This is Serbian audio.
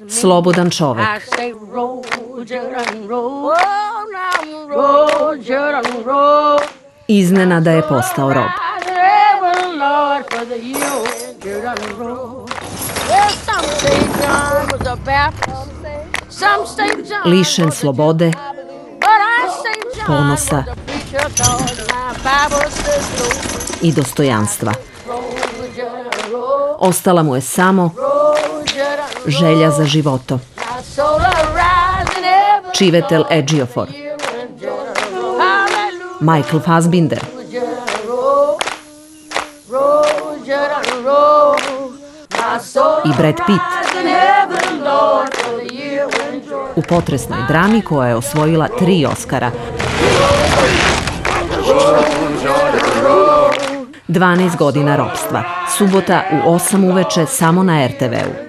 Slobodan čovek. Iznenada je postao rob. Lišen slobode, ponosa i dostojanstva. Ostala mu je samo želja za životom. Čivetel Ejiofor, Michael Fassbinder, i Brad Pitt u potresnoj drami koja je osvojila 3 Oskara. 12 godina ropstva. Subota u 8 uveče samo na RTV-u.